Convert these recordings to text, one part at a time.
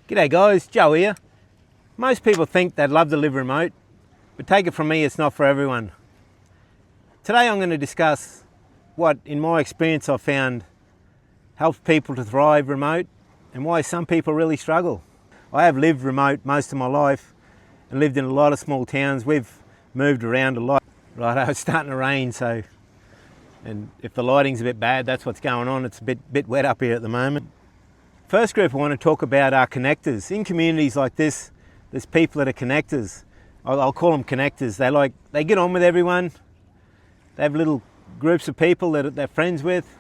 G'day guys, Joe here. Most people think they'd love to live remote, but take it from me, it's not for everyone. Today I'm going to discuss what, in my experience, I've found helps people to thrive remote and why some people really struggle. I have lived remote most of my life and lived in a lot of small towns. We've moved around a lot. Right, it's starting to rain, and if the lighting's a bit bad, that's what's going on. It's a bit wet up here at the moment. First group I want to talk about are connectors. In communities like this, there's people that are connectors. I'll call them connectors. They get on with everyone. They have little groups of people that they're friends with.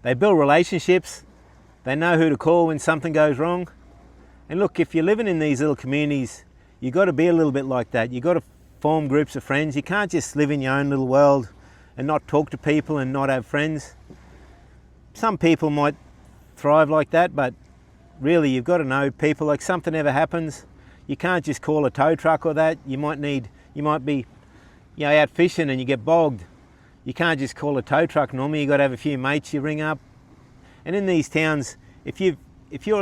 They build relationships. They know who to call when something goes wrong. And look, if you're living in these little communities, you've got to be a little bit like that. You've got to form groups of friends. You can't just live in your own little world and not talk to people and not have friends. Some people might thrive like that, but really you've got to know people. Like, something ever happens, you can't just call a tow truck or that. You might be out fishing and you get bogged. You can't just call a tow truck normally. You've got to have a few mates you ring up. And in these towns, if you're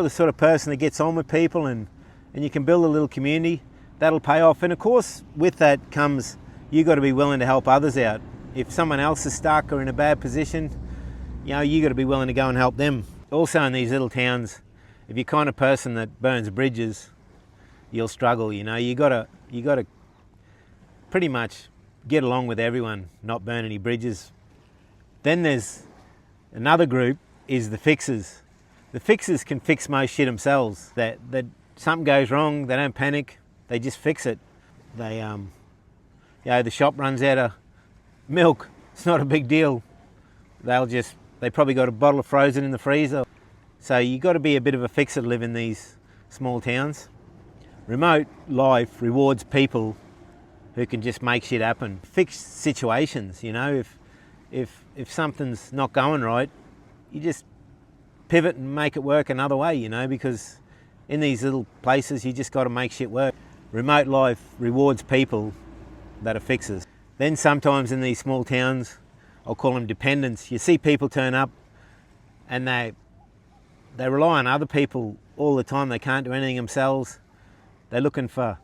the sort of person that gets on with people and you can build a little community, that'll pay off. And of course, with that comes, you've got to be willing to help others out. If someone else is stuck or in a bad position, you've got to be willing to go and help them. Also in these little towns, if you're the kind of person that burns bridges, you'll struggle. You got to pretty much get along with everyone, not burn any bridges. Then there's another group, is the fixers. The fixers can fix most shit themselves. That something goes wrong, they don't panic, they just fix it. They the shop runs out of milk, it's not a big deal. They probably got a bottle of frozen in the freezer. So you got to be a bit of a fixer to live in these small towns. Remote life rewards people who can just make shit happen. Fix situations, if something's not going right, you just pivot and make it work another way, because in these little places you just got to make shit work. Remote life rewards people that are fixers. Then sometimes in these small towns, I'll call them dependents. You see people turn up and they rely on other people all the time. They can't do anything themselves. They're looking for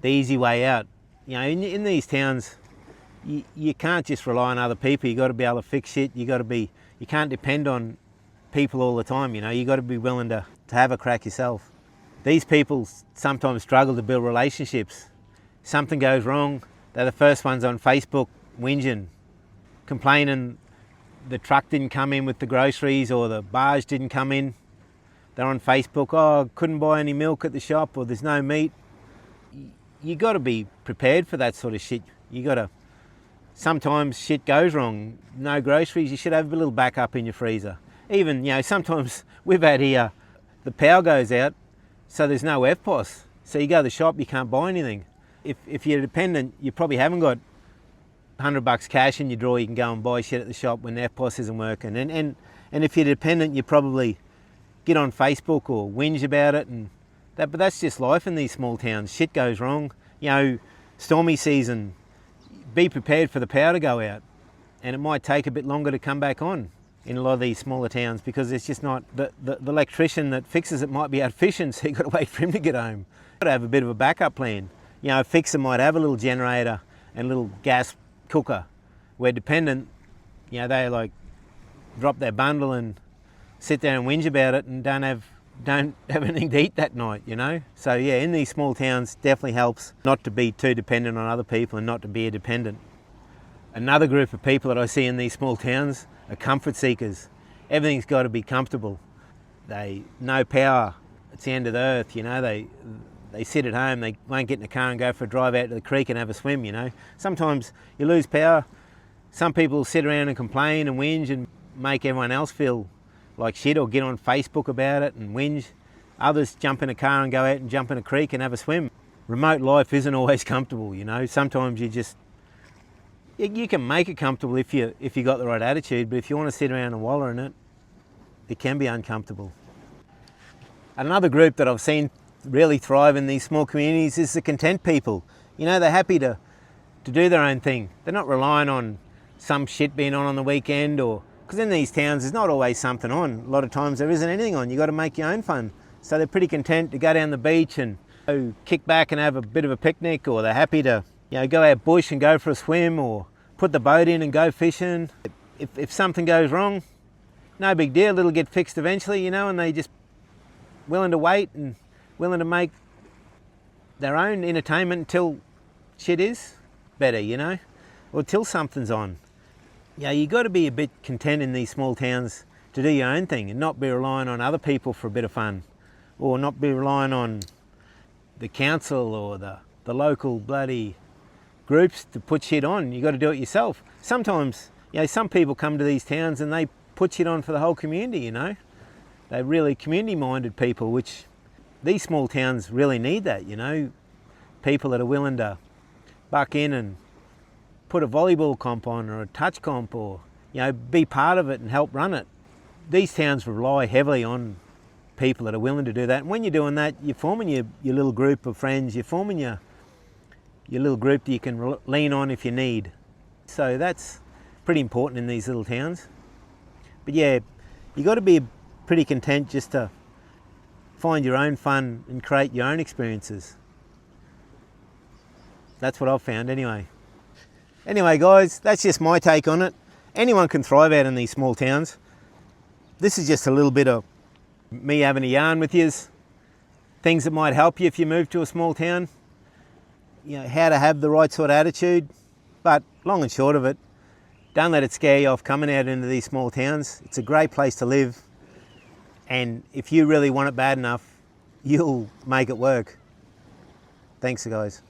the easy way out. In these towns, you can't just rely on other people. You got to be able to fix shit. You can't depend on people all the time. You got to be willing to have a crack yourself. These people sometimes struggle to build relationships. Something goes wrong, they're the first ones on Facebook whinging, complaining the truck didn't come in with the groceries or the barge didn't come in. They're on Facebook, couldn't buy any milk at the shop, or there's no meat. You got to be prepared for that sort of shit. Sometimes shit goes wrong, no groceries, you should have a little backup in your freezer. Even, sometimes we've had here, the power goes out, so there's no FPOS. So you go to the shop, you can't buy anything. If you're dependent, you probably haven't got $100 cash in your drawer. You can go and buy shit at the shop when the FPOS isn't working. And if you're dependent, you probably get on Facebook or whinge about it. But that's just life in these small towns. Shit goes wrong. Stormy season, be prepared for the power to go out. And it might take a bit longer to come back on in a lot of these smaller towns because it's just not, the electrician that fixes it might be out fishing, so you've got to wait for him to get home. You've got to have a bit of a backup plan. A fixer might have a little generator and a little gas cooker. We're dependent, they drop their bundle and sit there and whinge about it and don't have anything to eat that night, So in these small towns, definitely helps not to be too dependent on other people and not to be a dependent. Another group of people that I see in these small towns are comfort seekers. Everything's got to be comfortable. No power, it's the end of the earth, They sit at home, they won't get in the car and go for a drive out to the creek and have a swim, Sometimes you lose power. Some people sit around and complain and whinge and make everyone else feel like shit, or get on Facebook about it and whinge. Others jump in a car and go out and jump in a creek and have a swim. Remote life isn't always comfortable, Sometimes you can make it comfortable if you got the right attitude, but if you want to sit around and wallow in it, it can be uncomfortable. Another group that I've seen really thrive in these small communities is the content people. They're happy to do their own thing. They're not relying on some shit being on the weekend, or because in these towns there's not always something on. A lot of times there isn't anything on. You've got to make your own fun. So they're pretty content to go down the beach and kick back and have a bit of a picnic, or they're happy to go out bush and go for a swim, or put the boat in and go fishing. If something goes wrong, no big deal, it'll get fixed eventually, and they just willing to wait and willing to make their own entertainment until shit is better, or till something's on. You got to be a bit content in these small towns to do your own thing and not be relying on other people for a bit of fun, or not be relying on the council or the local bloody groups to put shit on. You got to do it yourself. Sometimes, some people come to these towns and they put shit on for the whole community, They're really community-minded people, which these small towns really need that, People that are willing to buck in and put a volleyball comp on, or a touch comp, or, be part of it and help run it. These towns rely heavily on people that are willing to do that. And when you're doing that, you're forming your little group of friends, you're forming your little group that you can lean on if you need. So that's pretty important in these little towns. But yeah, you got to be pretty content just to find your own fun and create your own experiences. That's what I've found anyway. Anyway guys, that's just my take on it. Anyone can thrive out in these small towns. This is just a little bit of me having a yarn with yous. Things that might help you if you move to a small town. How to have the right sort of attitude. But long and short of it, don't let it scare you off coming out into these small towns. It's a great place to live. And if you really want it bad enough, you'll make it work. Thanks guys.